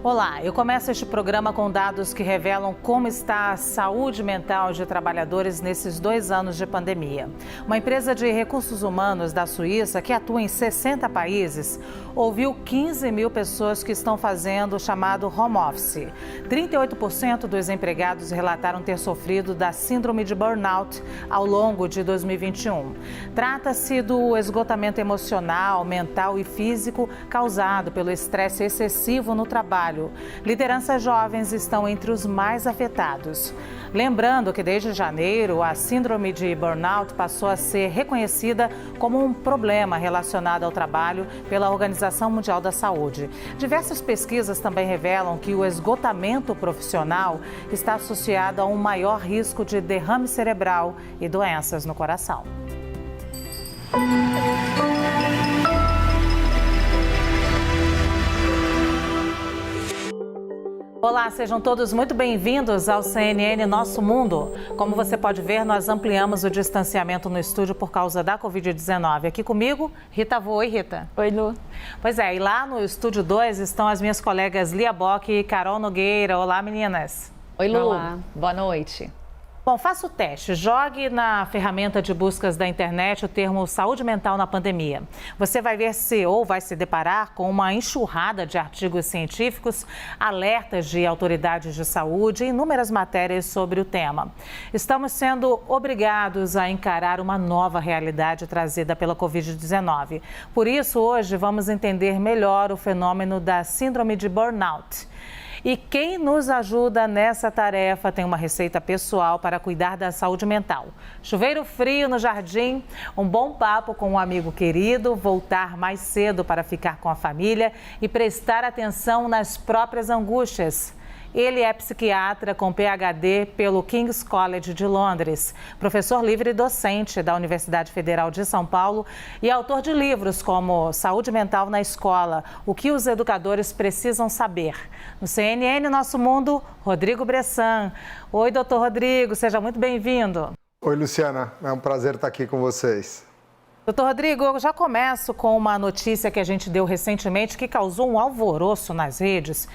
Olá, eu começo este programa com dados que revelam como está a saúde mental de trabalhadores nesses 2 anos de pandemia. Uma empresa de recursos humanos da Suíça, que atua em 60 países, ouviu 15 mil pessoas que estão fazendo o chamado home office. 38% dos empregados relataram ter sofrido da síndrome de burnout ao longo de 2021. Trata-se do esgotamento emocional, mental e físico causado pelo estresse excessivo no trabalho. Lideranças jovens estão entre os mais afetados. Lembrando que desde janeiro, a síndrome de burnout passou a ser reconhecida como um problema relacionado ao trabalho pela Organização Mundial da Saúde. Diversas pesquisas também revelam que o esgotamento profissional está associado a um maior risco de derrame cerebral e doenças no coração. Olá, sejam todos muito bem-vindos ao CNN Nosso Mundo. Como você pode ver, nós ampliamos o distanciamento no estúdio por causa da Covid-19. Aqui comigo, Rita Vô. Oi, Rita. Oi, Lu. Pois é, e lá no estúdio 2 estão as minhas colegas Lia Bock e Carol Nogueira. Olá, meninas. Oi, Lu. Olá, boa noite. Bom, faça o teste. Jogue na ferramenta de buscas da internet o termo saúde mental na pandemia. Você vai ver ou vai se deparar com uma enxurrada de artigos científicos, alertas de autoridades de saúde e inúmeras matérias sobre o tema. Estamos sendo obrigados a encarar uma nova realidade trazida pela Covid-19. Por isso, hoje vamos entender melhor o fenômeno da síndrome de burnout. E quem nos ajuda nessa tarefa tem uma receita pessoal para cuidar da saúde mental. Chuveiro frio no jardim, um bom papo com um amigo querido, voltar mais cedo para ficar com a família e prestar atenção nas próprias angústias. Ele é psiquiatra com PhD pelo King's College de Londres, professor livre e docente da Universidade Federal de São Paulo e autor de livros como Saúde Mental na Escola, o que os educadores precisam saber. No CNN Nosso Mundo, Rodrigo Bressan. Oi, doutor Rodrigo, seja muito bem-vindo. Oi, Luciana, é um prazer estar aqui com vocês. Doutor Rodrigo, eu já começo com uma notícia que a gente deu recentemente que causou um alvoroço nas redes.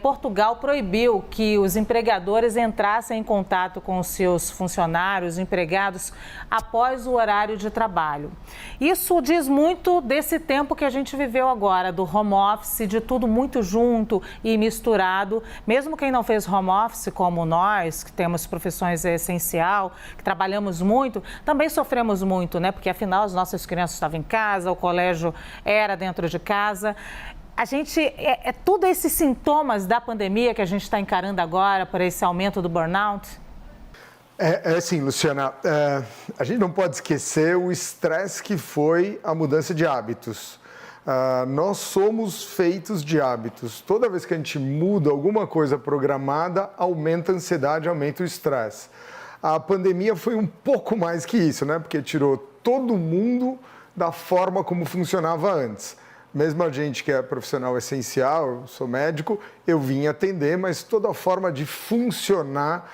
Portugal proibiu que os empregadores entrassem em contato com os seus funcionários, empregados, após o horário de trabalho. Isso diz muito desse tempo que a gente viveu agora, do home office, de tudo muito junto e misturado. Mesmo quem não fez home office, como nós, que temos profissões essencial, que trabalhamos muito, também sofremos muito, né? Porque afinal as nossas crianças estavam em casa, o colégio era dentro de casa. A gente, tudo esses sintomas da pandemia que a gente está encarando agora por esse aumento do burnout? Sim, Luciana, a gente não pode esquecer o estresse que foi a mudança de hábitos. Nós somos feitos de hábitos. Toda vez que a gente muda alguma coisa programada, aumenta a ansiedade, aumenta o estresse. A pandemia foi um pouco mais que isso, né? Porque tirou todo mundo da forma como funcionava antes. Mesmo a gente que é profissional essencial, eu sou médico, eu vim atender, mas toda a forma de funcionar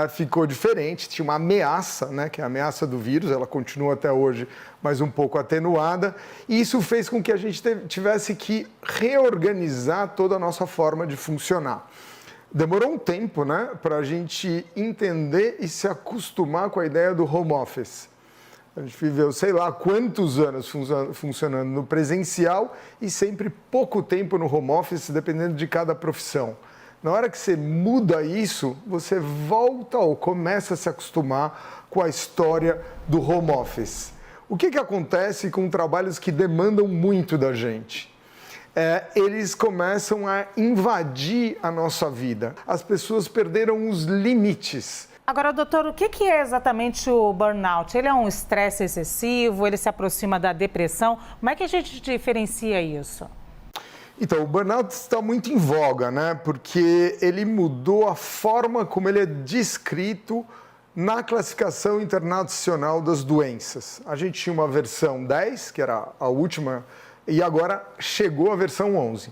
ficou diferente. Tinha uma ameaça, né? Que é a ameaça do vírus, ela continua até hoje, mas um pouco atenuada. E isso fez com que a gente tivesse que reorganizar toda a nossa forma de funcionar. Demorou um tempo, né, para a gente entender e se acostumar com a ideia do home office. A gente viveu, sei lá, quantos anos funcionando no presencial e sempre pouco tempo no home office, dependendo de cada profissão. Na hora que você muda isso, você volta ou começa a se acostumar com a história do home office. O que acontece com trabalhos que demandam muito da gente? Eles começam a invadir a nossa vida. As pessoas perderam os limites. Agora, doutor, o que é exatamente o burnout? Ele é um estresse excessivo? Ele se aproxima da depressão? Como é que a gente diferencia isso? Então, o burnout está muito em voga, né? Porque ele mudou a forma como ele é descrito na classificação internacional das doenças. A gente tinha uma versão 10, que era a última, e agora chegou a versão 11.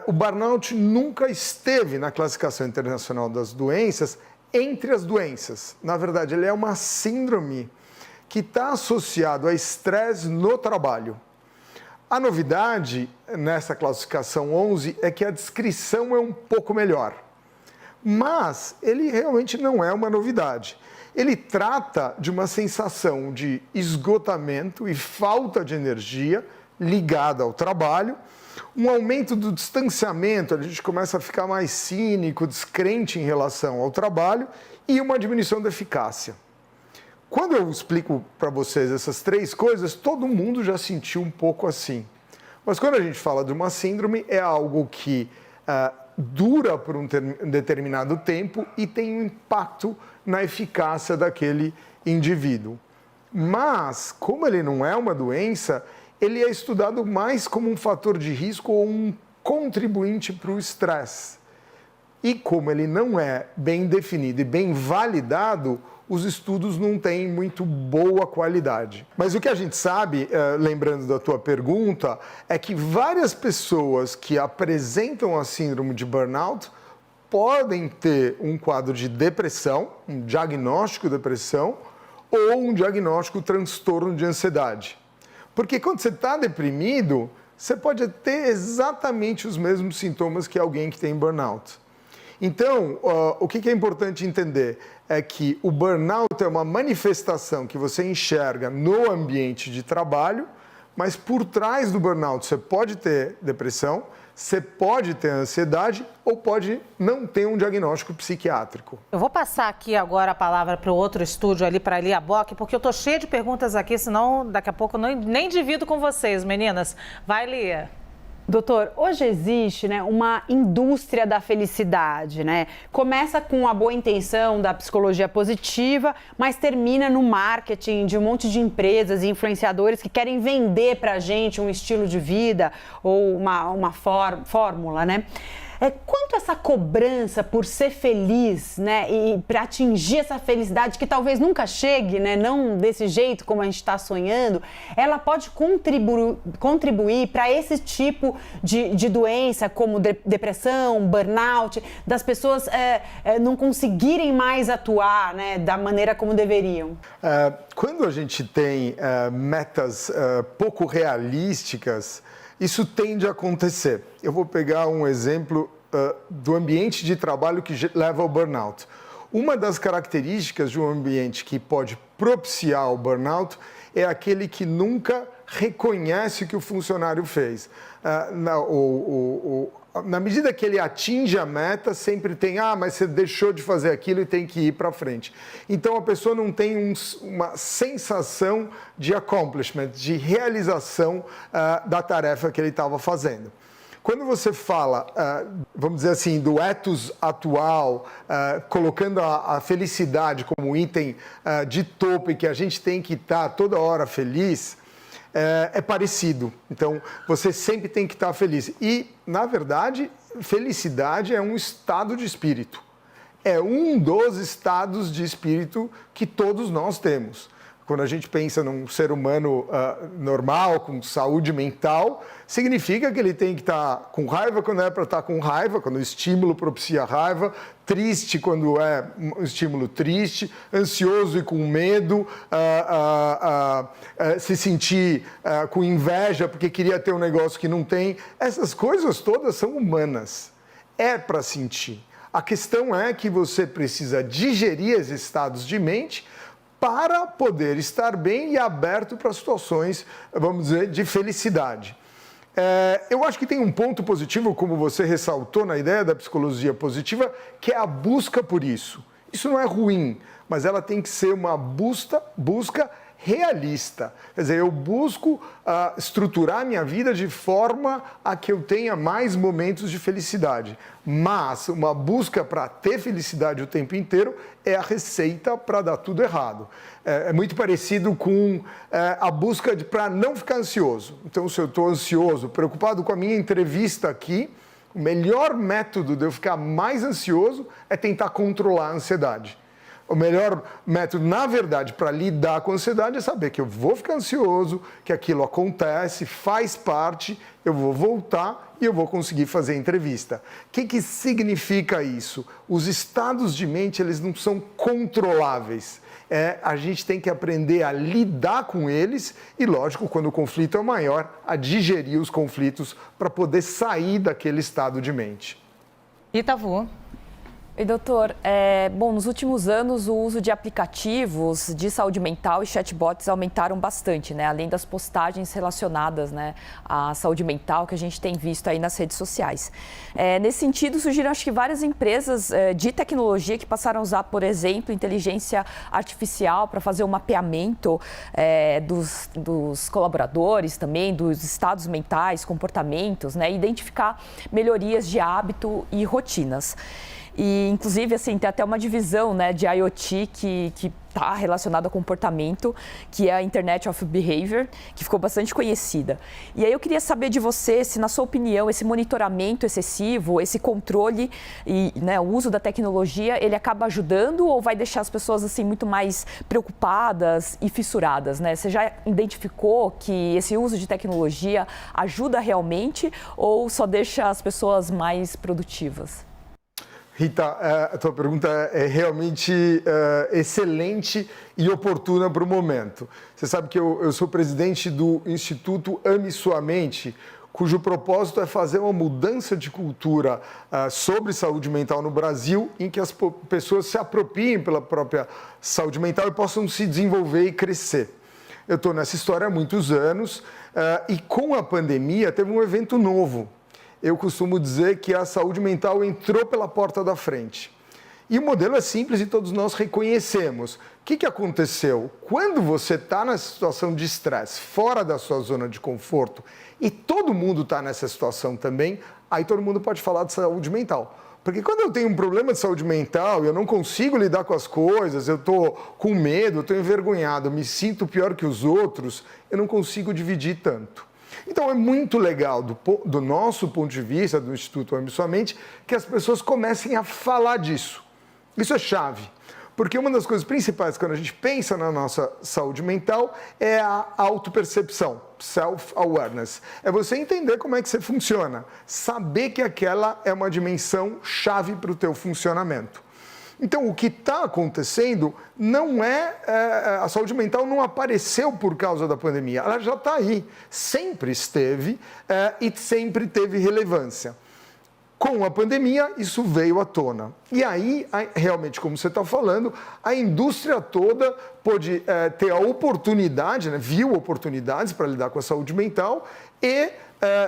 O burnout nunca esteve na classificação internacional das doenças entre as doenças. Na verdade, ele é uma síndrome que está associado a estresse no trabalho. A novidade nessa classificação 11 é que a descrição é um pouco melhor. Mas ele realmente não é uma novidade. Ele trata de uma sensação de esgotamento e falta de energia ligada ao trabalho, um aumento do distanciamento, a gente começa a ficar mais cínico, descrente em relação ao trabalho e uma diminuição da eficácia. Quando eu explico para vocês essas três coisas, todo mundo já sentiu um pouco assim. Mas quando a gente fala de uma síndrome, é algo que dura por um determinado tempo e tem um impacto na eficácia daquele indivíduo. Mas, como ele não é uma doença, ele é estudado mais como um fator de risco ou um contribuinte para o estresse. E como ele não é bem definido e bem validado, os estudos não têm muito boa qualidade. Mas o que a gente sabe, lembrando da tua pergunta, é que várias pessoas que apresentam a síndrome de burnout podem ter um quadro de depressão, um diagnóstico de depressão, ou um diagnóstico transtorno de ansiedade. Porque quando você está deprimido, você pode ter exatamente os mesmos sintomas que alguém que tem burnout. Então, o que é importante entender é que o burnout é uma manifestação que você enxerga no ambiente de trabalho, mas por trás do burnout você pode ter depressão, você pode ter ansiedade ou pode não ter um diagnóstico psiquiátrico. Eu vou passar aqui agora a palavra para o outro estúdio ali, para a Lia Bock, porque eu estou cheia de perguntas aqui, senão daqui a pouco eu nem divido com vocês, meninas. Vai, Lia. Doutor, hoje existe, né, uma indústria da felicidade, né? Começa com a boa intenção da psicologia positiva, mas termina no marketing de um monte de empresas e influenciadores que querem vender pra gente um estilo de vida ou uma fórmula, né? Quanto essa cobrança por ser feliz, né, e para atingir essa felicidade que talvez nunca chegue, né, não desse jeito como a gente está sonhando, ela pode contribuir para esse tipo de doença como depressão, burnout, das pessoas não conseguirem mais atuar, né, da maneira como deveriam? Quando a gente tem metas pouco realísticas, isso tende a acontecer. Eu vou pegar um exemplo do ambiente de trabalho que leva ao burnout. Uma das características de um ambiente que pode propiciar o burnout é aquele que nunca reconhece o que o funcionário fez. Na medida que ele atinge a meta, sempre tem, mas você deixou de fazer aquilo e tem que ir para frente. Então, a pessoa não tem uma sensação de accomplishment, de realização da tarefa que ele estava fazendo. Quando você fala, vamos dizer assim, do ethos atual, colocando a felicidade como item de topo e que a gente tem que estar toda hora feliz, é parecido. Então, você sempre tem que estar feliz. E, na verdade, felicidade é um estado de espírito. É um dos estados de espírito que todos nós temos. Quando a gente pensa num ser humano normal, com saúde mental, significa que ele tem que estar com raiva quando é para estar com raiva, quando o estímulo propicia raiva, triste quando é um estímulo triste, ansioso e com medo, se sentir com inveja porque queria ter um negócio que não tem. Essas coisas todas são humanas. É para sentir. A questão é que você precisa digerir esses estados de mente para poder estar bem e aberto para situações, vamos dizer, de felicidade. Eu acho que tem um ponto positivo, como você ressaltou na ideia da psicologia positiva, que é a busca por isso. Isso não é ruim, mas ela tem que ser uma busca realista. Quer dizer, eu busco estruturar minha vida de forma a que eu tenha mais momentos de felicidade. Mas uma busca para ter felicidade o tempo inteiro é a receita para dar tudo errado. É muito parecido com a busca para não ficar ansioso. Então, se eu estou ansioso, preocupado com a minha entrevista aqui, o melhor método de eu ficar mais ansioso é tentar controlar a ansiedade. O melhor método, na verdade, para lidar com a ansiedade é saber que eu vou ficar ansioso, que aquilo acontece, faz parte, eu vou voltar e eu vou conseguir fazer a entrevista. O que significa isso? Os estados de mente, eles não são controláveis. A gente tem que aprender a lidar com eles e, lógico, quando o conflito é maior, a digerir os conflitos para poder sair daquele estado de mente. Rita Vu. E doutor, nos últimos anos o uso de aplicativos de saúde mental e chatbots aumentaram bastante, né? Além das postagens relacionadas, né, à saúde mental que a gente tem visto aí nas redes sociais. Nesse sentido, surgiram acho que várias empresas de tecnologia que passaram a usar, por exemplo, inteligência artificial para fazer o mapeamento dos colaboradores também, dos estados mentais, comportamentos, né? Identificar melhorias de hábito e rotinas. E, inclusive, assim, tem até uma divisão, né, de IoT que está relacionada ao comportamento, que é a Internet of Behavior, que ficou bastante conhecida. E aí eu queria saber de você se, na sua opinião, esse monitoramento excessivo, esse controle e, né, o uso da tecnologia, ele acaba ajudando ou vai deixar as pessoas assim muito mais preocupadas e fissuradas, né? Você já identificou que esse uso de tecnologia ajuda realmente ou só deixa as pessoas mais produtivas? Rita, a tua pergunta é realmente excelente e oportuna para o momento. Você sabe que eu sou presidente do Instituto Ame Sua Mente, cujo propósito é fazer uma mudança de cultura sobre saúde mental no Brasil, em que as pessoas se apropriem pela própria saúde mental e possam se desenvolver e crescer. Eu estou nessa história há muitos anos e com a pandemia teve um evento novo. Eu costumo dizer que a saúde mental entrou pela porta da frente. E o modelo é simples e todos nós reconhecemos. O que aconteceu? Quando você está nessa situação de estresse, fora da sua zona de conforto, e todo mundo está nessa situação também, aí todo mundo pode falar de saúde mental. Porque quando eu tenho um problema de saúde mental e eu não consigo lidar com as coisas, eu estou com medo, eu estou envergonhado, eu me sinto pior que os outros, eu não consigo dividir tanto. Então, é muito legal, do nosso ponto de vista, do Instituto Ame Sua Mente, que as pessoas comecem a falar disso. Isso é chave, porque uma das coisas principais quando a gente pensa na nossa saúde mental é a autopercepção, self-awareness. É você entender como é que você funciona, saber que aquela é uma dimensão chave para o teu funcionamento. Então, o que está acontecendo não a saúde mental não apareceu por causa da pandemia, ela já está aí, sempre esteve e sempre teve relevância. Com a pandemia, isso veio à tona. E aí, realmente, como você está falando, a indústria toda pôde ter a oportunidade, né, viu oportunidades para lidar com a saúde mental e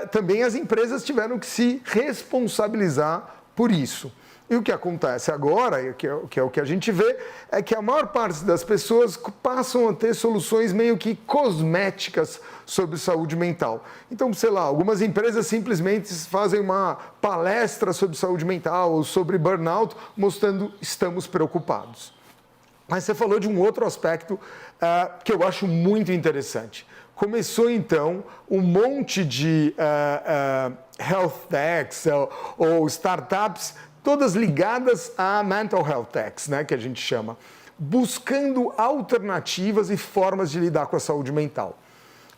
também as empresas tiveram que se responsabilizar por isso. E o que acontece agora, que é o que a gente vê, é que a maior parte das pessoas passam a ter soluções meio que cosméticas sobre saúde mental. Então, sei lá, algumas empresas simplesmente fazem uma palestra sobre saúde mental ou sobre burnout, mostrando estamos preocupados. Mas você falou de um outro aspecto que eu acho muito interessante. Começou, então, um monte de health techs ou startups todas ligadas a mental health techs, né, que a gente chama, buscando alternativas e formas de lidar com a saúde mental.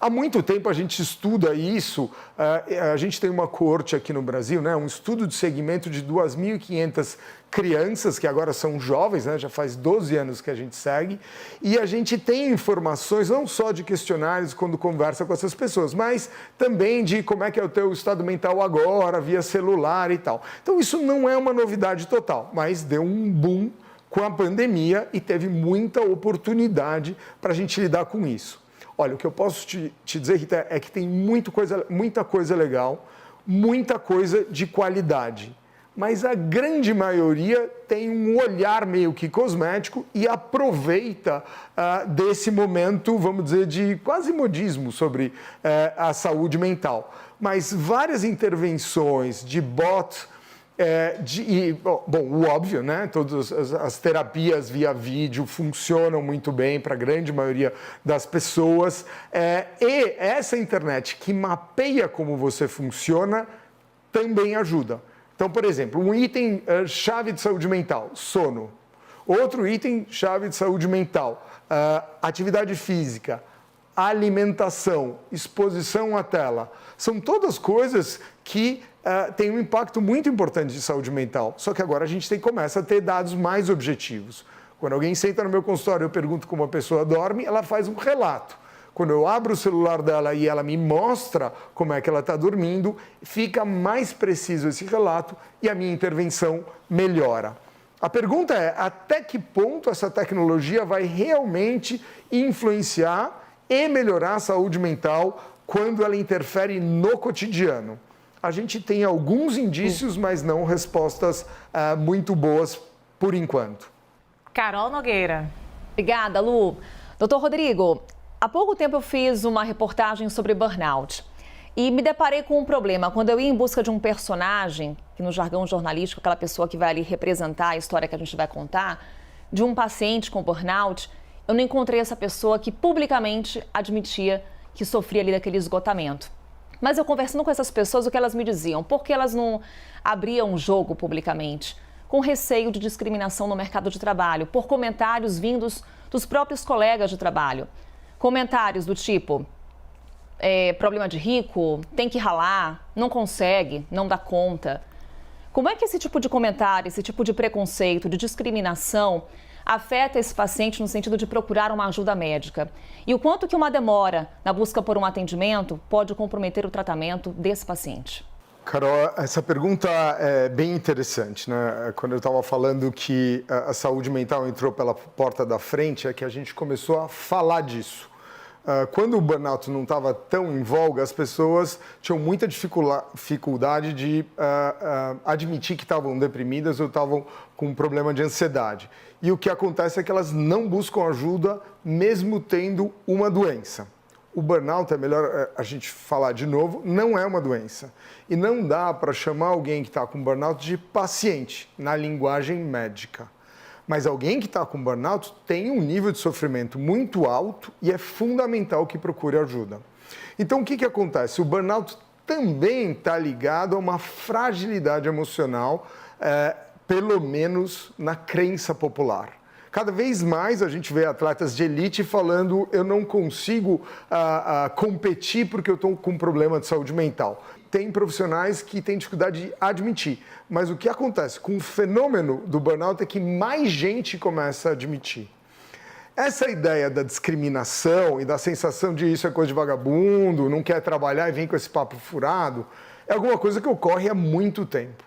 Há muito tempo a gente estuda isso, a gente tem uma coorte aqui no Brasil, né, um estudo de segmento de 2.500 crianças, que agora são jovens, né, já faz 12 anos que a gente segue, e a gente tem informações não só de questionários quando conversa com essas pessoas, mas também de como é que é o teu estado mental agora, via celular e tal. Então isso não é uma novidade total, mas deu um boom com a pandemia e teve muita oportunidade para a gente lidar com isso. Olha, o que eu posso te dizer, Rita, é que tem muita coisa legal, muita coisa de qualidade. Mas a grande maioria tem um olhar meio que cosmético e aproveita desse momento, vamos dizer, de quase modismo sobre a saúde mental. Mas várias intervenções de bot, o óbvio, né? Todas as terapias via vídeo funcionam muito bem para a grande maioria das pessoas. E essa internet que mapeia como você funciona também ajuda. Então, por exemplo, um item chave de saúde mental, sono. Outro item chave de saúde mental, atividade física, alimentação, exposição à tela. São todas coisas que têm um impacto muito importante de saúde mental. Só que agora a gente começa a ter dados mais objetivos. Quando alguém senta no meu consultório e eu pergunto como a pessoa dorme, ela faz um relato. Quando eu abro o celular dela e ela me mostra como é que ela está dormindo, fica mais preciso esse relato e a minha intervenção melhora. A pergunta é, até que ponto essa tecnologia vai realmente influenciar e melhorar a saúde mental quando ela interfere no cotidiano? A gente tem alguns indícios, mas não respostas muito boas por enquanto. Carol Nogueira. Obrigada, Lu. Doutor Rodrigo, há pouco tempo eu fiz uma reportagem sobre burnout e me deparei com um problema. Quando eu ia em busca de um personagem, que no jargão jornalístico, aquela pessoa que vai ali representar a história que a gente vai contar, de um paciente com burnout, eu não encontrei essa pessoa que publicamente admitia que sofria ali daquele esgotamento. Mas eu conversando com essas pessoas, o que elas me diziam? Por que elas não abriam o jogo publicamente? Com receio de discriminação no mercado de trabalho, por comentários vindos dos próprios colegas de trabalho. Comentários do tipo, problema de rico, tem que ralar, não consegue, não dá conta. Como é que esse tipo de comentário, esse tipo de preconceito, de discriminação afeta esse paciente no sentido de procurar uma ajuda médica? E o quanto que uma demora na busca por um atendimento pode comprometer o tratamento desse paciente? Carol, essa pergunta é bem interessante, né? Quando eu estava falando que a saúde mental entrou pela porta da frente, é que a gente começou a falar disso. Quando o burnout não estava tão em voga, as pessoas tinham muita dificuldade de admitir que estavam deprimidas ou estavam com um problema de ansiedade. E o que acontece é que elas não buscam ajuda mesmo tendo uma doença. O burnout, é melhor a gente falar de novo, não é uma doença. E não dá para chamar alguém que está com burnout de paciente, na linguagem médica. Mas alguém que está com burnout tem um nível de sofrimento muito alto e é fundamental que procure ajuda. Então, o que acontece? O burnout também está ligado a uma fragilidade emocional, pelo menos na crença popular. Cada vez mais a gente vê atletas de elite falando eu não consigo competir porque eu estou com um problema de saúde mental. Tem profissionais que têm dificuldade de admitir, mas o que acontece com o fenômeno do burnout é que mais gente começa a admitir. Essa ideia da discriminação e da sensação de isso é coisa de vagabundo, não quer trabalhar e vem com esse papo furado, é alguma coisa que ocorre há muito tempo.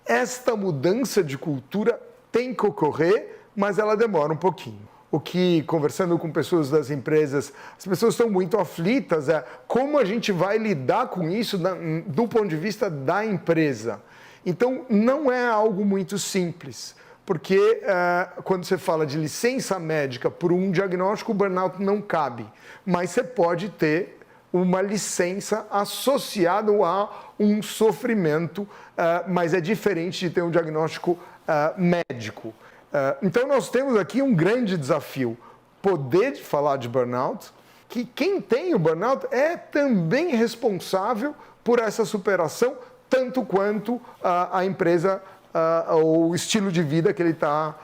Esta mudança de cultura tem que ocorrer, mas ela demora um pouquinho. O que, conversando com pessoas das empresas, as pessoas estão muito aflitas, como a gente vai lidar com isso do ponto de vista da empresa. Então, não é algo muito simples, porque quando você fala de licença médica por um diagnóstico, o burnout não cabe, mas você pode ter uma licença associada a um sofrimento, mas é diferente de ter um diagnóstico médico. Então, nós temos aqui um grande desafio, poder falar de burnout, que quem tem o burnout é também responsável por essa superação, tanto quanto a empresa ou o estilo de vida que ele está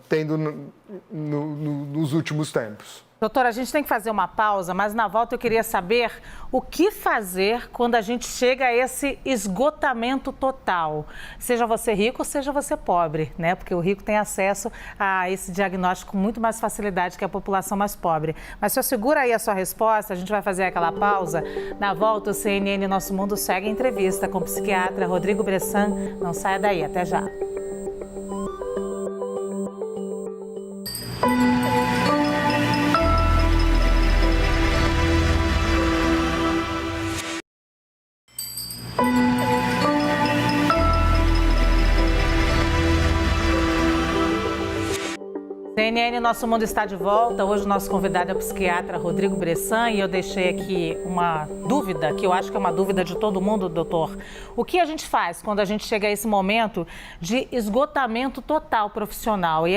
tendo nos últimos tempos. Doutora, a gente tem que fazer uma pausa, mas na volta eu queria saber o que fazer quando a gente chega a esse esgotamento total. Seja você rico, seja você pobre, né? Porque o rico tem acesso a esse diagnóstico com muito mais facilidade que a população mais pobre. Mas só segura aí a sua resposta, a gente vai fazer aquela pausa. Na volta, o CNN Nosso Mundo segue a entrevista com o psiquiatra Rodrigo Bressan. Não saia daí, até já. CNN Nosso Mundo está de volta. Hoje o nosso convidado é o psiquiatra Rodrigo Bressan e eu deixei aqui uma dúvida, que eu acho que é uma dúvida de todo mundo, doutor. O que a gente faz quando a gente chega a esse momento de esgotamento total profissional? E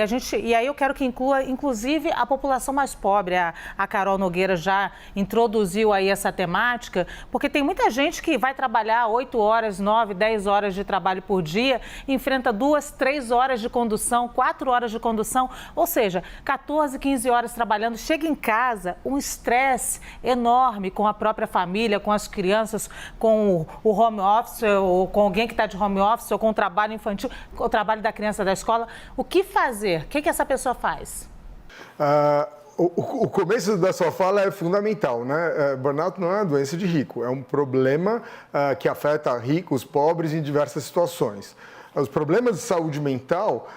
aí eu quero que inclua, inclusive, a população mais pobre. A Carol Nogueira já introduziu aí essa temática, porque tem muita gente que vai trabalhar 8 horas, 9, 10 horas de trabalho por dia, enfrenta 2, 3 horas de condução, 4 horas de condução, ou seja, seja, 14, 15 horas trabalhando, chega em casa, um estresse enorme com a própria família, com as crianças, com o home office, ou com alguém que está de home office, ou com o trabalho infantil, com o trabalho da criança da escola. O que fazer? O que essa pessoa faz? O começo da sua fala é fundamental, né? Burnout não é uma doença de rico, é um problema que afeta ricos, pobres em diversas situações. Os problemas de saúde mental,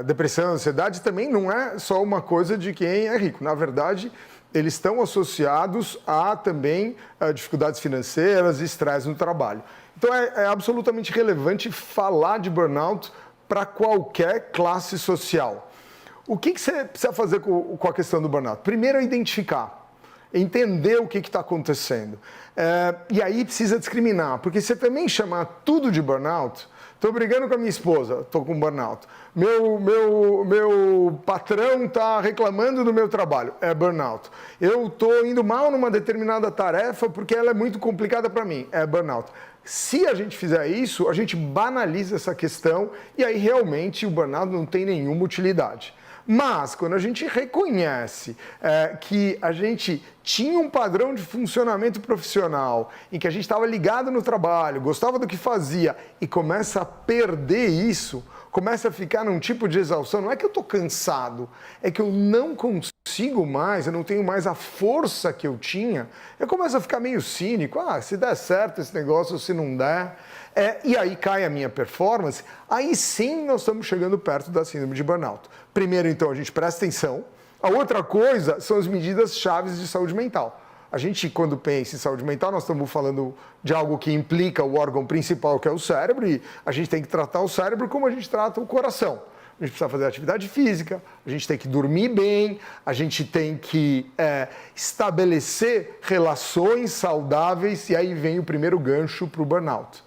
depressão, ansiedade, também não é só uma coisa de quem é rico. Na verdade, eles estão associados a também dificuldades financeiras e estresse no trabalho. Então, é absolutamente relevante falar de burnout para qualquer classe social. O que você precisa fazer com a questão do burnout? Primeiro é identificar, entender o que está acontecendo. E aí precisa discriminar, porque se também chamar tudo de burnout, estou brigando com a minha esposa, estou com burnout. Meu patrão está reclamando do meu trabalho, é burnout. Eu estou indo mal numa determinada tarefa porque ela é muito complicada para mim, é burnout. Se a gente fizer isso, a gente banaliza essa questão e aí realmente o burnout não tem nenhuma utilidade. Mas, quando a gente reconhece que a gente tinha um padrão de funcionamento profissional, em que a gente estava ligado no trabalho, gostava do que fazia e começa a perder isso, começa a ficar num tipo de exaustão, não é que eu estou cansado, é que eu não consigo mais, eu não tenho mais a força que eu tinha, eu começo a ficar meio cínico, se der certo esse negócio, se não der, e aí cai a minha performance, aí sim nós estamos chegando perto da síndrome de burnout. Primeiro, então, a gente presta atenção. A outra coisa são as medidas chaves de saúde mental. A gente, quando pensa em saúde mental, nós estamos falando de algo que implica o órgão principal, que é o cérebro, e a gente tem que tratar o cérebro como a gente trata o coração. A gente precisa fazer atividade física, a gente tem que dormir bem, a gente tem que estabelecer relações saudáveis, e aí vem o primeiro gancho para o burnout.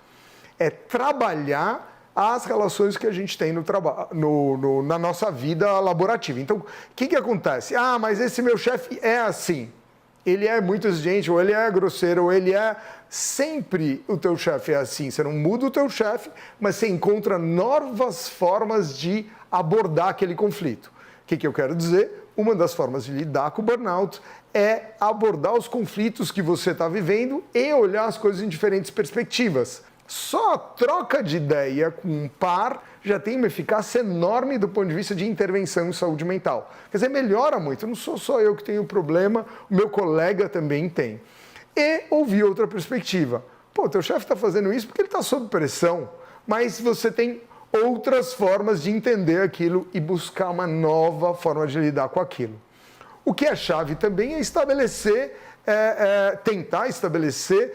É trabalhar as relações que a gente tem na nossa vida laborativa. Então, o que acontece? Mas esse meu chefe é assim. Ele é muito exigente, ou ele é grosseiro, ou ele é... Sempre o teu chefe é assim. Você não muda o teu chefe, mas você encontra novas formas de abordar aquele conflito. O que eu quero dizer? Uma das formas de lidar com o burnout é abordar os conflitos que você está vivendo e olhar as coisas em diferentes perspectivas. Só a troca de ideia com um par já tem uma eficácia enorme do ponto de vista de intervenção em saúde mental. Quer dizer, melhora muito. Não sou só eu que tenho problema, o meu colega também tem. E ouvir outra perspectiva. Teu chefe está fazendo isso porque ele está sob pressão, mas você tem outras formas de entender aquilo e buscar uma nova forma de lidar com aquilo. O que é chave também é estabelecer... tentar estabelecer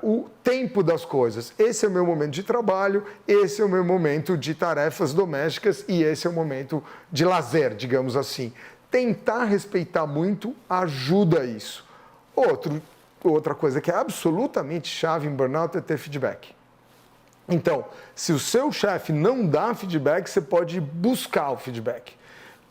o tempo das coisas. Esse é o meu momento de trabalho, esse é o meu momento de tarefas domésticas e esse é o momento de lazer, digamos assim. Tentar respeitar muito ajuda isso. Outra coisa que é absolutamente chave em burnout é ter feedback. Então, se o seu chefe não dá feedback, você pode buscar o feedback.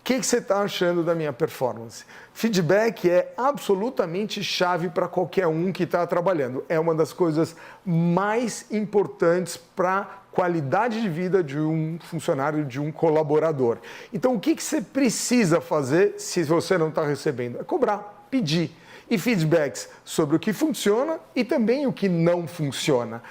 O que você está achando da minha performance? Feedback é absolutamente chave para qualquer um que está trabalhando. É uma das coisas mais importantes para a qualidade de vida de um funcionário, de um colaborador. Então, o que você precisa fazer se você não está recebendo? É cobrar, pedir. E feedbacks sobre o que funciona e também o que não funciona.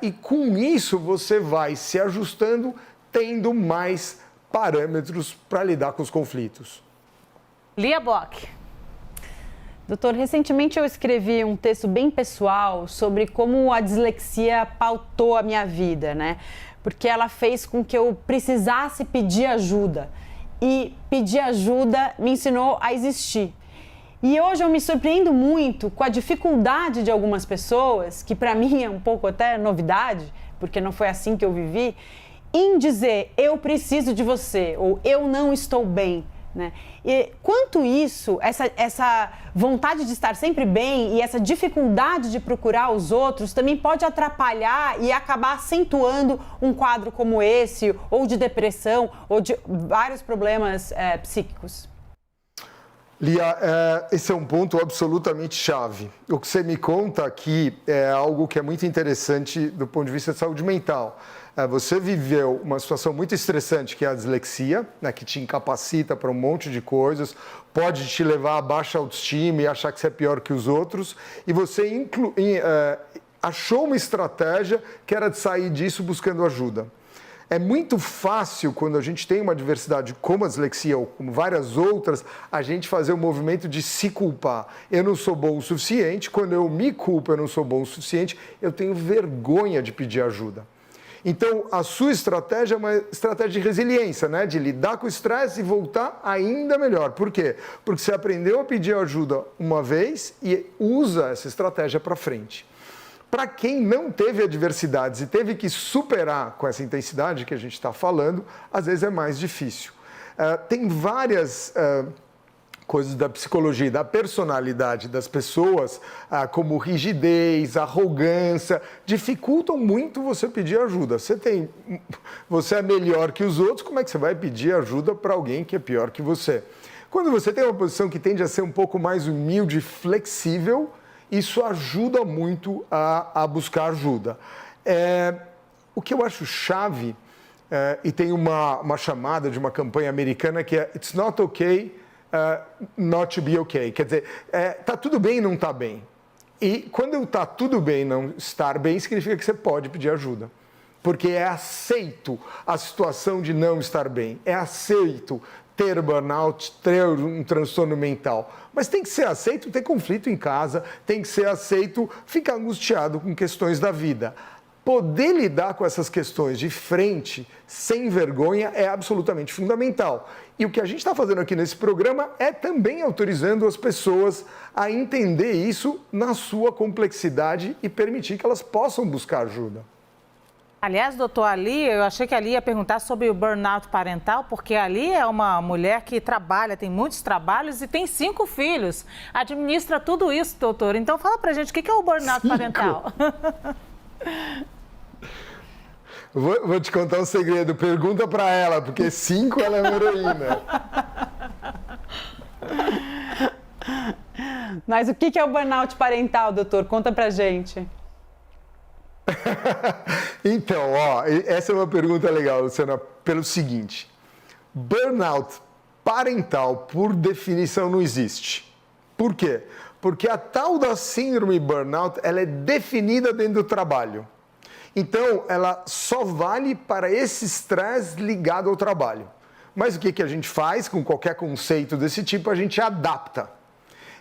E com isso, você vai se ajustando, tendo mais parâmetros para lidar com os conflitos. Lia Bock. Doutor, recentemente eu escrevi um texto bem pessoal sobre como a dislexia pautou a minha vida, né? Porque ela fez com que eu precisasse pedir ajuda. E pedir ajuda me ensinou a existir. E hoje eu me surpreendo muito com a dificuldade de algumas pessoas, que para mim é um pouco até novidade, porque não foi assim que eu vivi, em dizer, eu preciso de você, ou eu não estou bem, né? E quanto isso, essa vontade de estar sempre bem e essa dificuldade de procurar os outros também pode atrapalhar e acabar acentuando um quadro como esse, ou de depressão, ou de vários problemas psíquicos. Lia, esse é um ponto absolutamente chave. O que você me conta aqui é algo que é muito interessante do ponto de vista de saúde mental. Você viveu uma situação muito estressante, que é a dislexia, né, que te incapacita para um monte de coisas, pode te levar a baixa autoestima e achar que você é pior que os outros, e você achou uma estratégia que era de sair disso buscando ajuda. É muito fácil, quando a gente tem uma diversidade como a dislexia ou como várias outras, a gente fazer o movimento de se culpar. Eu não sou bom o suficiente, quando eu me culpo, eu não sou bom o suficiente, eu tenho vergonha de pedir ajuda. Então, a sua estratégia é uma estratégia de resiliência, né? De lidar com o estresse e voltar ainda melhor. Por quê? Porque você aprendeu a pedir ajuda uma vez e usa essa estratégia para frente. Para quem não teve adversidades e teve que superar com essa intensidade que a gente está falando, às vezes é mais difícil. Tem várias coisas da psicologia e da personalidade das pessoas, como rigidez, arrogância, dificultam muito você pedir ajuda. Você é melhor que os outros, como é que você vai pedir ajuda para alguém que é pior que você? Quando você tem uma posição que tende a ser um pouco mais humilde e flexível, isso ajuda muito a buscar ajuda. O que eu acho chave, e tem uma chamada de uma campanha americana que é It's not okay not to be okay. Quer dizer, tá tudo bem e não tá bem. E quando tá tudo bem e não estar bem, significa que você pode pedir ajuda. Porque é aceito a situação de não estar bem. É aceito ter burnout, ter um transtorno mental. Mas tem que ser aceito ter conflito em casa, tem que ser aceito ficar angustiado com questões da vida. Poder lidar com essas questões de frente, sem vergonha, é absolutamente fundamental. E o que a gente está fazendo aqui nesse programa é também autorizando as pessoas a entender isso na sua complexidade e permitir que elas possam buscar ajuda. Aliás, doutor, Ali, eu achei que a Ali ia perguntar sobre o burnout parental, porque a Ali é uma mulher que trabalha, tem muitos trabalhos e tem 5 filhos. Administra tudo isso, doutor. Então, fala pra gente, o que é o burnout parental? Vou te contar um segredo. Pergunta pra ela, porque 5 ela é uma heroína. Mas o que é o burnout parental, doutor? Conta pra gente. Então, essa é uma pergunta legal, Luciana, pelo seguinte: burnout parental, por definição, não existe. Por quê? Porque a tal da síndrome burnout, ela é definida dentro do trabalho. Então, ela só vale para esse estresse ligado ao trabalho. Mas o que a gente faz com qualquer conceito desse tipo? A gente adapta.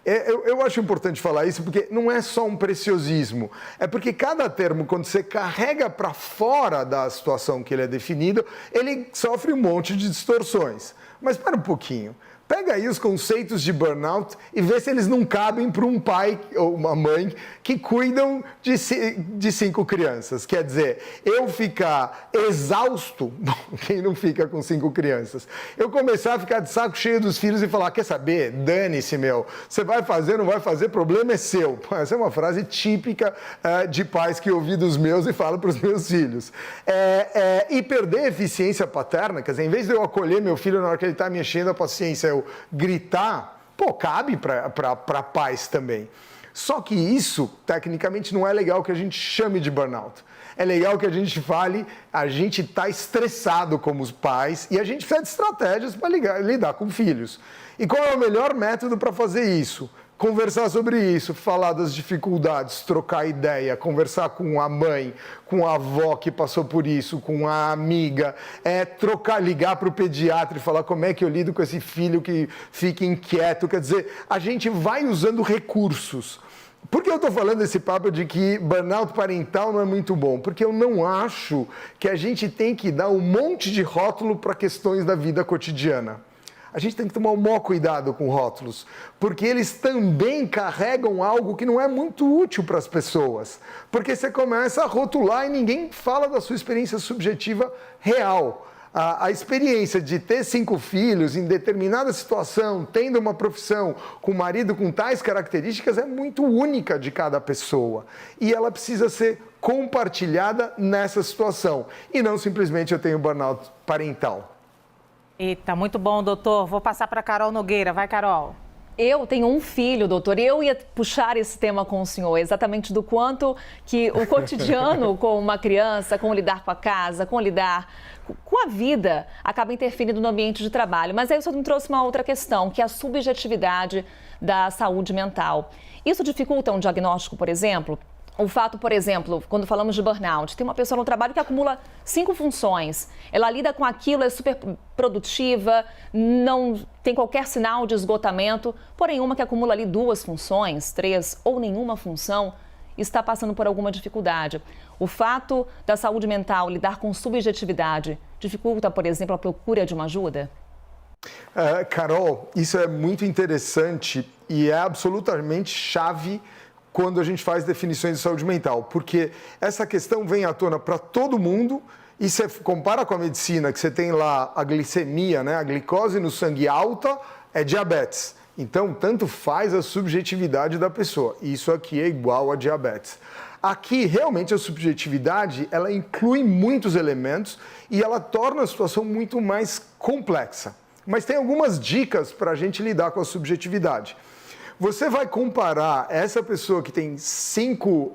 Eu acho importante falar isso porque não é só um preciosismo, é porque cada termo, quando você carrega para fora da situação que ele é definido, ele sofre um monte de distorções. Mas para um pouquinho. Pega aí os conceitos de burnout e vê se eles não cabem para um pai ou uma mãe que cuidam de 5 crianças. Quer dizer, eu ficar exausto, quem não fica com 5 crianças? Eu começar a ficar de saco cheio dos filhos e falar, quer saber? Dane-se, meu. Você vai fazer, não vai fazer, problema é seu. Essa é uma frase típica de pais que eu ouvi dos meus e falo para os meus filhos. E perder a eficiência paterna, quer dizer, em vez de eu acolher meu filho na hora que ele está me enchendo a paciência, eu gritar, cabe para pais também. Só que isso, tecnicamente, não é legal que a gente chame de burnout. É legal que a gente fale, a gente está estressado como os pais e a gente precisa de estratégias para lidar com filhos. E qual é o melhor método para fazer isso? Conversar sobre isso, falar das dificuldades, trocar ideia, conversar com a mãe, com a avó que passou por isso, com a amiga, ligar para o pediatra e falar como é que eu lido com esse filho que fica inquieto. Quer dizer, a gente vai usando recursos. Por que eu estou falando esse papo de que burnout parental não é muito bom? Porque eu não acho que a gente tem que dar um monte de rótulo para questões da vida cotidiana. A gente tem que tomar o maior cuidado com rótulos, porque eles também carregam algo que não é muito útil para as pessoas. Porque você começa a rotular e ninguém fala da sua experiência subjetiva real. A experiência de ter 5 filhos em determinada situação, tendo uma profissão, com um marido com tais características, é muito única de cada pessoa. E ela precisa ser compartilhada nessa situação. E não simplesmente eu tenho burnout parental. Eita, muito bom, doutor. Vou passar para a Carol Nogueira. Vai, Carol. Eu tenho um filho, doutor, e eu ia puxar esse tema com o senhor, exatamente do quanto que o cotidiano com uma criança, com lidar com a casa, com lidar com a vida, acaba interferindo no ambiente de trabalho. Mas aí o senhor me trouxe uma outra questão, que é a subjetividade da saúde mental. Isso dificulta um diagnóstico, por exemplo? O fato, por exemplo, quando falamos de burnout, tem uma pessoa no trabalho que acumula 5 funções. Ela lida com aquilo, é super produtiva, não tem qualquer sinal de esgotamento. Porém, uma que acumula ali 2 funções, 3 ou nenhuma função, está passando por alguma dificuldade. O fato da saúde mental lidar com subjetividade dificulta, por exemplo, a procura de uma ajuda? Carol, isso é muito interessante e é absolutamente chave quando a gente faz definições de saúde mental, porque essa questão vem à tona para todo mundo e você compara com a medicina, que você tem lá a glicemia, né, a glicose no sangue alta, é diabetes. Então, tanto faz a subjetividade da pessoa. Isso aqui é igual a diabetes. Aqui, realmente, a subjetividade, ela inclui muitos elementos e ela torna a situação muito mais complexa. Mas tem algumas dicas para a gente lidar com a subjetividade. Você vai comparar essa pessoa que tem 5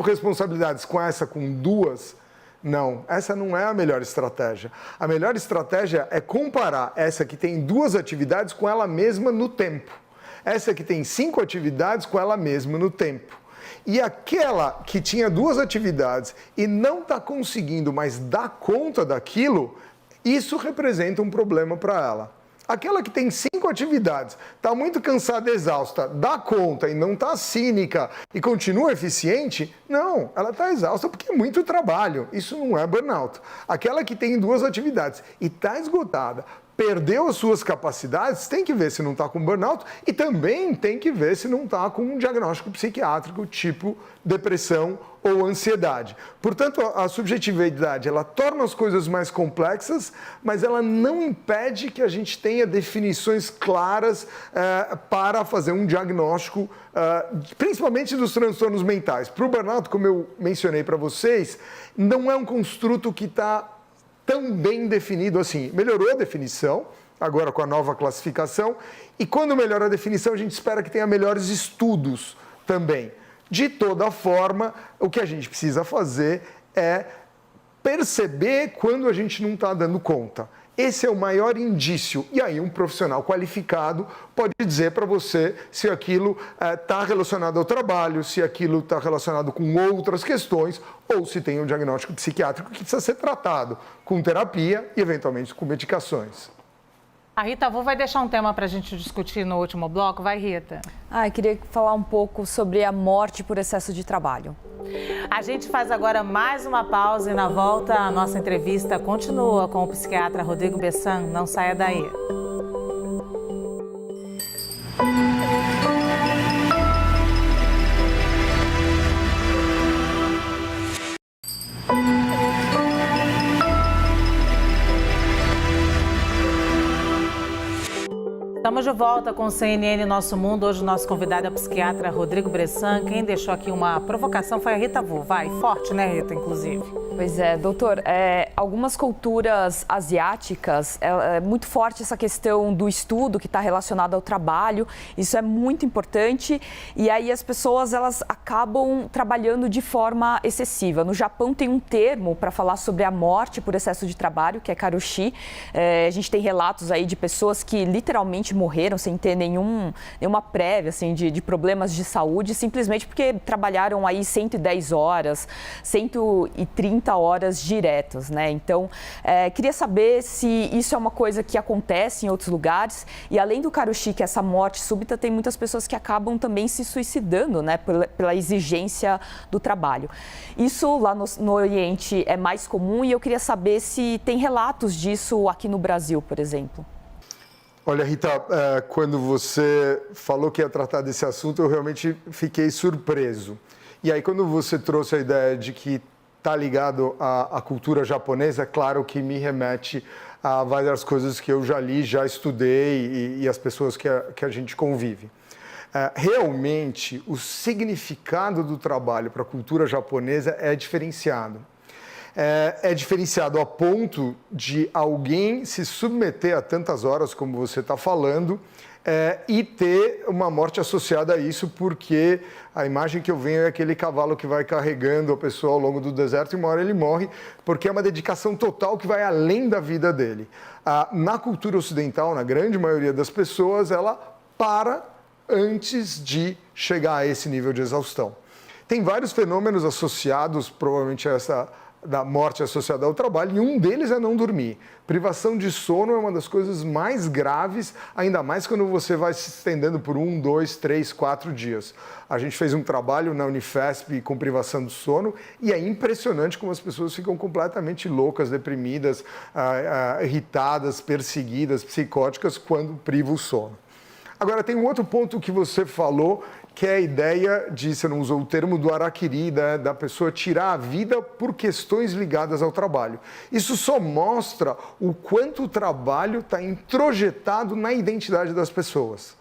responsabilidades com essa com 2? Não, essa não é a melhor estratégia. A melhor estratégia é comparar essa que tem 2 atividades com ela mesma no tempo. Essa que tem 5 atividades com ela mesma no tempo. E aquela que tinha 2 atividades e não está conseguindo mais dar conta daquilo, isso representa um problema para ela. Aquela que tem 5 atividades, está muito cansada, exausta, dá conta e não está cínica e continua eficiente, não, ela está exausta porque é muito trabalho. Isso não é burnout. Aquela que tem 2 atividades e está esgotada, perdeu as suas capacidades, tem que ver se não está com burnout e também tem que ver se não está com um diagnóstico psiquiátrico tipo depressão ou ansiedade. Portanto, a subjetividade, ela torna as coisas mais complexas, mas ela não impede que a gente tenha definições claras para fazer um diagnóstico, principalmente dos transtornos mentais. Para o burnout, como eu mencionei para vocês, não é um construto que está tão bem definido assim. Melhorou a definição, agora com a nova classificação, e quando melhora a definição, a gente espera que tenha melhores estudos também. De toda forma, o que a gente precisa fazer é perceber quando a gente não está dando conta. Esse é o maior indício. E aí um profissional qualificado pode dizer para você se aquilo está relacionado ao trabalho, se aquilo está relacionado com outras questões, ou se tem um diagnóstico psiquiátrico que precisa ser tratado com terapia e, eventualmente, com medicações. A Rita Vu vai deixar um tema para a gente discutir no último bloco. Vai, Rita. Eu queria falar um pouco sobre a morte por excesso de trabalho. A gente faz agora mais uma pausa e na volta a nossa entrevista continua com o psiquiatra Rodrigo Bessan. Não saia daí. Estamos de volta com o CNN Nosso Mundo. Hoje o nosso convidado é o psiquiatra Rodrigo Bessan. Quem deixou aqui uma provocação foi a Rita Vu. Vai, forte, né, Rita, inclusive? Pois é, doutor, algumas culturas asiáticas, é muito forte essa questão do estudo que está relacionado ao trabalho, isso é muito importante, e aí as pessoas elas acabam trabalhando de forma excessiva. No Japão tem um termo para falar sobre a morte por excesso de trabalho, que é karoshi. A gente tem relatos aí de pessoas que literalmente morreram sem ter nenhuma prévia assim, de problemas de saúde, simplesmente porque trabalharam aí 110 horas, 130 horas diretas, né? Então, queria saber se isso é uma coisa que acontece em outros lugares e além do karoshi, que é essa morte súbita, tem muitas pessoas que acabam também se suicidando, né? Pela exigência do trabalho. Isso lá no Oriente é mais comum e eu queria saber se tem relatos disso aqui no Brasil, por exemplo. Olha, Rita, quando você falou que ia tratar desse assunto, eu realmente fiquei surpreso. E aí, quando você trouxe a ideia de que está ligado à cultura japonesa, é claro que me remete a várias coisas que eu já li, já estudei e as pessoas que a gente convive. Realmente, o significado do trabalho para a cultura japonesa é diferenciado. É diferenciado a ponto de alguém se submeter a tantas horas como você está falando e ter uma morte associada a isso, porque a imagem que eu venho é aquele cavalo que vai carregando a pessoa ao longo do deserto e uma hora ele morre, porque é uma dedicação total que vai além da vida dele. Na cultura ocidental, na grande maioria das pessoas, ela para antes de chegar a esse nível de exaustão. Tem vários fenômenos associados, provavelmente, a essa da morte associada ao trabalho, e um deles é não dormir. Privação de sono é uma das coisas mais graves, ainda mais quando você vai se estendendo por 1, 2, 3, 4 dias. A gente fez um trabalho na Unifesp com privação de sono e é impressionante como as pessoas ficam completamente loucas, deprimidas, irritadas, perseguidas, psicóticas quando priva o sono. Agora, tem um outro ponto que você falou, que é a ideia de, você não usou o termo do harakiri, da pessoa tirar a vida por questões ligadas ao trabalho. Isso só mostra o quanto o trabalho está introjetado na identidade das pessoas.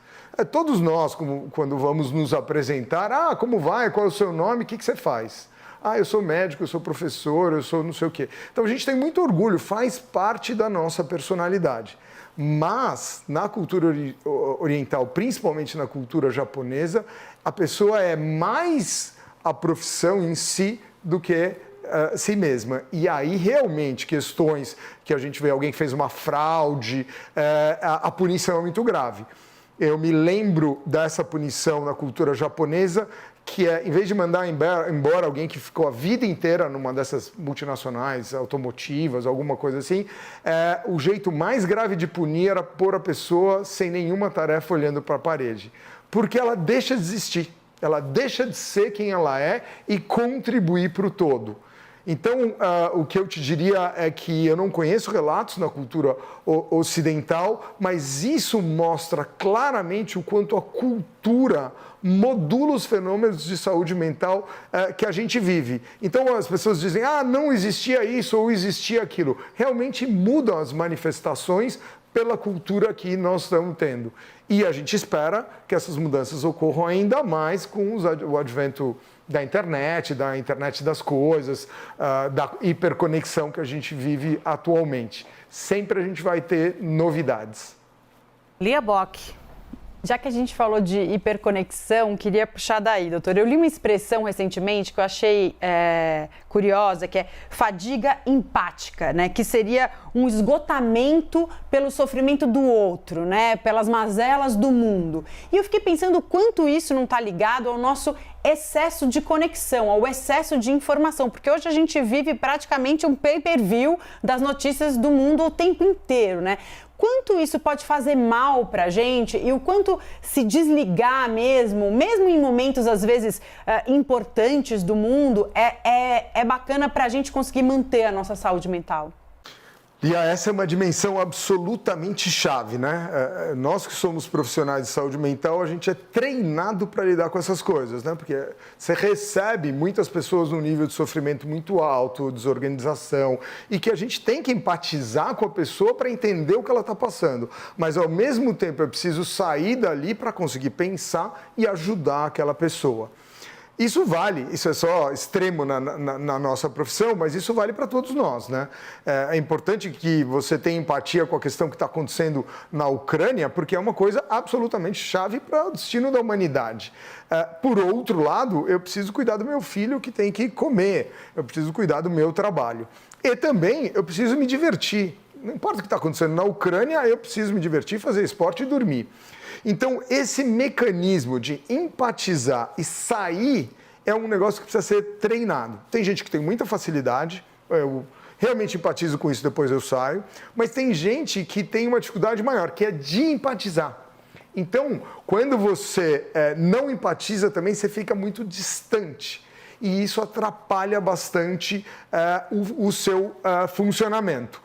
Todos nós, quando vamos nos apresentar, como vai, qual é o seu nome, o que você faz? Eu sou médico, eu sou professor, eu sou não sei o quê. Então, a gente tem muito orgulho, faz parte da nossa personalidade. Mas, na cultura oriental, principalmente na cultura japonesa, a pessoa é mais a profissão em si do que si mesma. E aí, realmente, questões que a gente vê alguém que fez uma fraude, a punição é muito grave. Eu me lembro dessa punição na cultura japonesa, que é, em vez de mandar embora alguém que ficou a vida inteira numa dessas multinacionais automotivas, alguma coisa assim, o jeito mais grave de punir era pôr a pessoa sem nenhuma tarefa olhando para a parede. Porque ela deixa de existir, ela deixa de ser quem ela é e contribuir para o todo. Então, o que eu te diria é que eu não conheço relatos na cultura ocidental, mas isso mostra claramente o quanto a cultura modula os fenômenos de saúde mental que a gente vive. Então, as pessoas dizem, não existia isso ou existia aquilo. Realmente mudam as manifestações pela cultura que nós estamos tendo. E a gente espera que essas mudanças ocorram ainda mais com o advento da internet das coisas, da hiperconexão que a gente vive atualmente. Sempre a gente vai ter novidades. Lia Bock. Já que a gente falou de hiperconexão, queria puxar daí, doutor. Eu li uma expressão recentemente que eu achei curiosa, que é fadiga empática, né? Que seria um esgotamento pelo sofrimento do outro, né? Pelas mazelas do mundo. E eu fiquei pensando o quanto isso não está ligado ao nosso excesso de conexão, ao excesso de informação, porque hoje a gente vive praticamente um pay-per-view das notícias do mundo o tempo inteiro, né? Quanto isso pode fazer mal para a gente e o quanto se desligar mesmo em momentos às vezes importantes do mundo, é bacana para a gente conseguir manter a nossa saúde mental. E essa é uma dimensão absolutamente chave, né? Nós que somos profissionais de saúde mental, a gente é treinado para lidar com essas coisas, né? Porque você recebe muitas pessoas num nível de sofrimento muito alto, desorganização, e que a gente tem que empatizar com a pessoa para entender o que ela está passando. Mas, ao mesmo tempo, é preciso sair dali para conseguir pensar e ajudar aquela pessoa. Isso vale, isso é só extremo na nossa profissão, mas isso vale para todos nós, né? É importante que você tenha empatia com a questão que está acontecendo na Ucrânia, porque é uma coisa absolutamente chave para o destino da humanidade. Por outro lado, eu preciso cuidar do meu filho que tem que comer, eu preciso cuidar do meu trabalho. E também eu preciso me divertir. Não importa o que está acontecendo na Ucrânia, eu preciso me divertir, fazer esporte e dormir. Então, esse mecanismo de empatizar e sair é um negócio que precisa ser treinado. Tem gente que tem muita facilidade, eu realmente empatizo com isso, depois eu saio, mas tem gente que tem uma dificuldade maior, que é de empatizar. Então, quando você não empatiza também, você fica muito distante. E isso atrapalha bastante o seu funcionamento.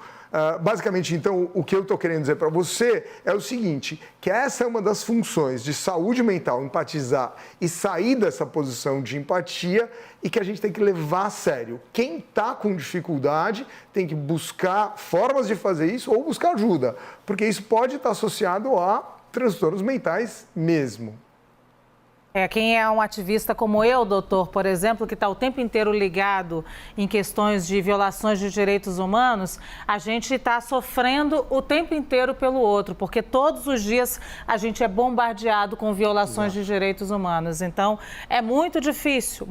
Basicamente, então, o que eu estou querendo dizer para você é o seguinte, que essa é uma das funções de saúde mental, empatizar e sair dessa posição de empatia e que a gente tem que levar a sério. Quem está com dificuldade tem que buscar formas de fazer isso ou buscar ajuda, porque isso pode estar associado a transtornos mentais mesmo. Quem é um ativista como eu, doutor, por exemplo, que está o tempo inteiro ligado em questões de violações de direitos humanos, a gente está sofrendo o tempo inteiro pelo outro, porque todos os dias a gente é bombardeado com violações de direitos humanos. Então, é muito difícil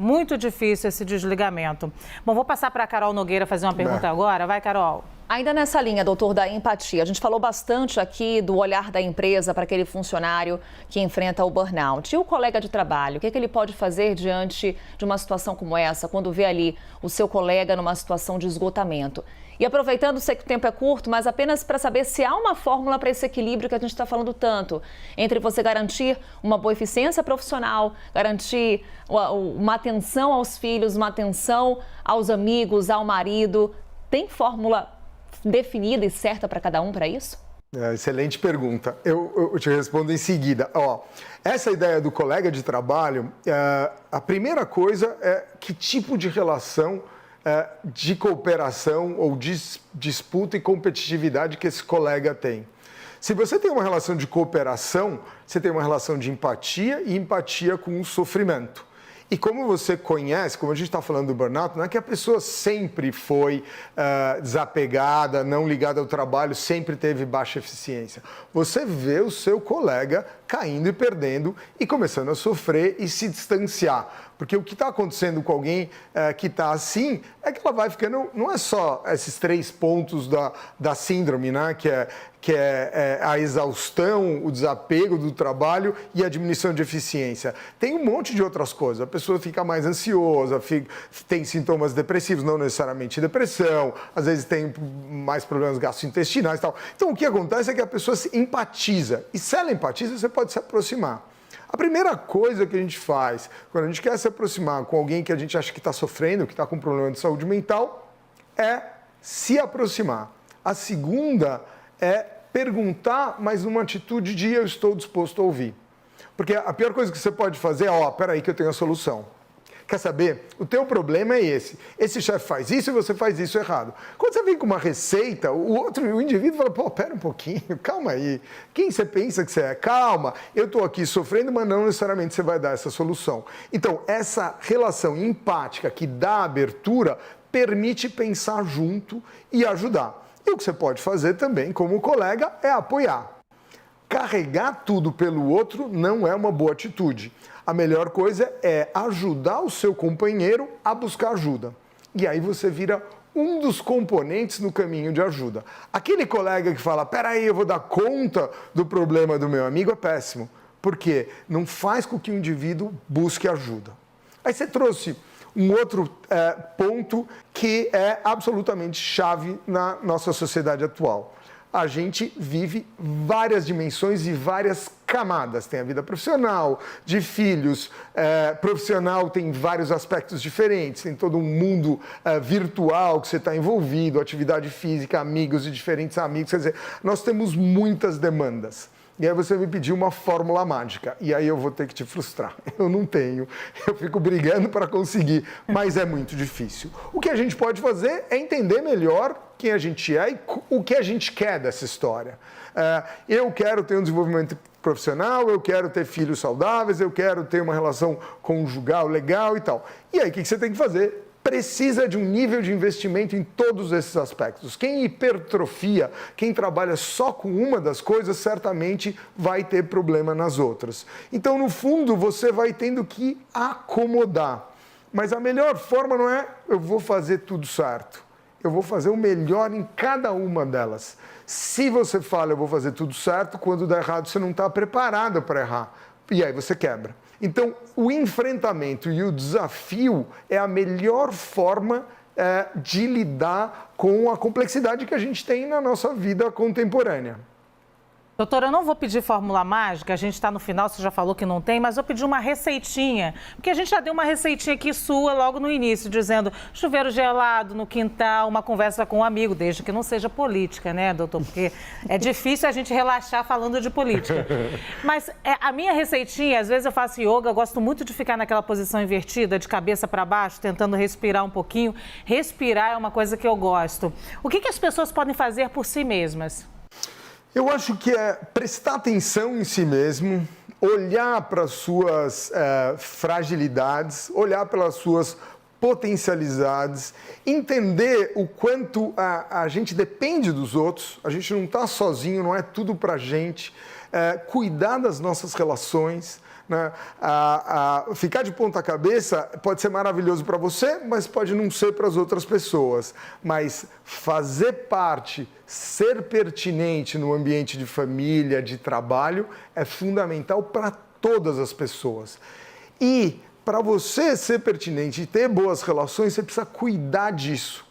esse desligamento. Bom, vou passar para a Carol Nogueira fazer uma pergunta agora. Vai, Carol. Ainda nessa linha, doutor, da empatia, a gente falou bastante aqui do olhar da empresa para aquele funcionário que enfrenta o burnout. E o colega de trabalho, o que ele pode fazer diante de uma situação como essa, quando vê ali o seu colega numa situação de esgotamento? E aproveitando, sei que o tempo é curto, mas apenas para saber se há uma fórmula para esse equilíbrio que a gente está falando tanto, entre você garantir uma boa eficiência profissional, garantir uma atenção aos filhos, uma atenção aos amigos, ao marido. Tem fórmula definida e certa para cada um para isso? Excelente pergunta. Eu te respondo em seguida. Essa ideia do colega de trabalho, a primeira coisa é que tipo de relação de cooperação ou disputa e competitividade que esse colega tem. Se você tem uma relação de cooperação, você tem uma relação de empatia e empatia com o sofrimento. E como você conhece, como a gente está falando do burnout, não é que a pessoa sempre foi desapegada, não ligada ao trabalho, sempre teve baixa eficiência. Você vê o seu colega caindo e perdendo e começando a sofrer e se distanciar. Porque o que está acontecendo com alguém que está assim é que ela vai ficando, não é só esses 3 pontos da síndrome, né? Que é a exaustão, o desapego do trabalho e a diminuição de eficiência. Tem um monte de outras coisas. A pessoa fica mais ansiosa, tem sintomas depressivos, não necessariamente depressão, às vezes tem mais problemas gastrointestinais e tal. Então, o que acontece é que a pessoa se empatiza. E se ela empatiza, você pode se aproximar. A primeira coisa que a gente faz quando a gente quer se aproximar com alguém que a gente acha que está sofrendo, que está com problema de saúde mental, é se aproximar. A segunda é perguntar, mas numa atitude de eu estou disposto a ouvir. Porque a pior coisa que você pode fazer é, peraí que eu tenho a solução. Quer saber? O teu problema é esse. Esse chefe faz isso e você faz isso errado. Quando você vem com uma receita, o indivíduo fala, pera um pouquinho, calma aí. Quem você pensa que você é? Calma, eu estou aqui sofrendo, mas não necessariamente você vai dar essa solução. Então, essa relação empática que dá abertura permite pensar junto e ajudar. E o que você pode fazer também, como colega, é apoiar. Carregar tudo pelo outro não é uma boa atitude. A melhor coisa é ajudar o seu companheiro a buscar ajuda. E aí você vira um dos componentes no caminho de ajuda. Aquele colega que fala, peraí, eu vou dar conta do problema do meu amigo, é péssimo. Porque não faz com que o indivíduo busque ajuda. Aí você trouxe um outro ponto que é absolutamente chave na nossa sociedade atual. A gente vive várias dimensões e várias camadas. Tem a vida profissional, de filhos, profissional tem vários aspectos diferentes, tem todo um mundo virtual que você está envolvido, atividade física, amigos e diferentes amigos. Quer dizer, nós temos muitas demandas. E aí você me pediu uma fórmula mágica, e aí eu vou ter que te frustrar. Eu não tenho, eu fico brigando para conseguir, mas é muito difícil. O que a gente pode fazer é entender melhor quem a gente é e o que a gente quer dessa história. Eu quero ter um desenvolvimento profissional, eu quero ter filhos saudáveis, eu quero ter uma relação conjugal legal e tal. E aí o que você tem que fazer? Precisa de um nível de investimento em todos esses aspectos. Quem hipertrofia, quem trabalha só com uma das coisas, certamente vai ter problema nas outras. Então, no fundo, você vai tendo que acomodar. Mas a melhor forma não é eu vou fazer tudo certo. Eu vou fazer o melhor em cada uma delas. Se você fala eu vou fazer tudo certo, quando dá errado, você não está preparado para errar. E aí você quebra. Então, o enfrentamento e o desafio é a melhor forma de lidar com a complexidade que a gente tem na nossa vida contemporânea. Doutora, eu não vou pedir fórmula mágica, a gente está no final, você já falou que não tem, mas eu pedi uma receitinha, porque a gente já deu uma receitinha aqui sua logo no início, dizendo chuveiro gelado no quintal, uma conversa com um amigo, desde que não seja política, né, doutor? Porque é difícil a gente relaxar falando de política. Mas a minha receitinha, às vezes eu faço yoga, eu gosto muito de ficar naquela posição invertida, de cabeça para baixo, tentando respirar um pouquinho. Respirar é uma coisa que eu gosto. O que as pessoas podem fazer por si mesmas? Eu acho que é prestar atenção em si mesmo, olhar para as suas fragilidades, olhar pelas suas potencialidades, entender o quanto a gente depende dos outros, a gente não está sozinho, não é tudo para a gente, cuidar das nossas relações, né? Ficar de ponta cabeça pode ser maravilhoso para você, mas pode não ser para as outras pessoas. Mas fazer parte, ser pertinente no ambiente de família, de trabalho, é fundamental para todas as pessoas. E para você ser pertinente e ter boas relações, você precisa cuidar disso.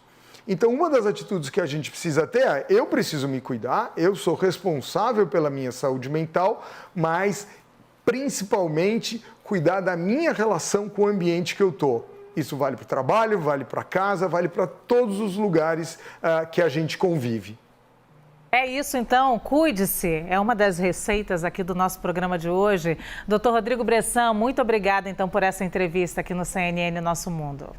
Então, uma das atitudes que a gente precisa ter é: eu preciso me cuidar, eu sou responsável pela minha saúde mental, mas principalmente cuidar da minha relação com o ambiente que eu estou. Isso vale para o trabalho, vale para casa, vale para todos os lugares que a gente convive. É isso, então, cuide-se. É uma das receitas aqui do nosso programa de hoje. Dr. Rodrigo Bressan, muito obrigada, então, por essa entrevista aqui no CNN Nosso Mundo.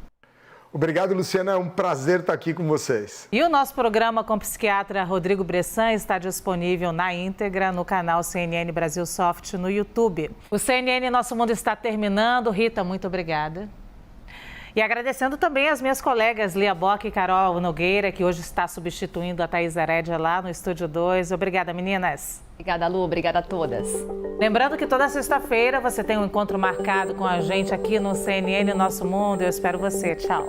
Obrigado, Luciana. É um prazer estar aqui com vocês. E o nosso programa com o psiquiatra Rodrigo Bressan está disponível na íntegra no canal CNN Brasil Soft no YouTube. O CNN Nosso Mundo está terminando. Rita, muito obrigada. E agradecendo também as minhas colegas Lia Bock e Carol Nogueira, que hoje está substituindo a Thaís Herédia lá no Estúdio 2. Obrigada, meninas. Obrigada, Lu. Obrigada a todas. Lembrando que toda sexta-feira você tem um encontro marcado com a gente aqui no CNN Nosso Mundo. Eu espero você. Tchau.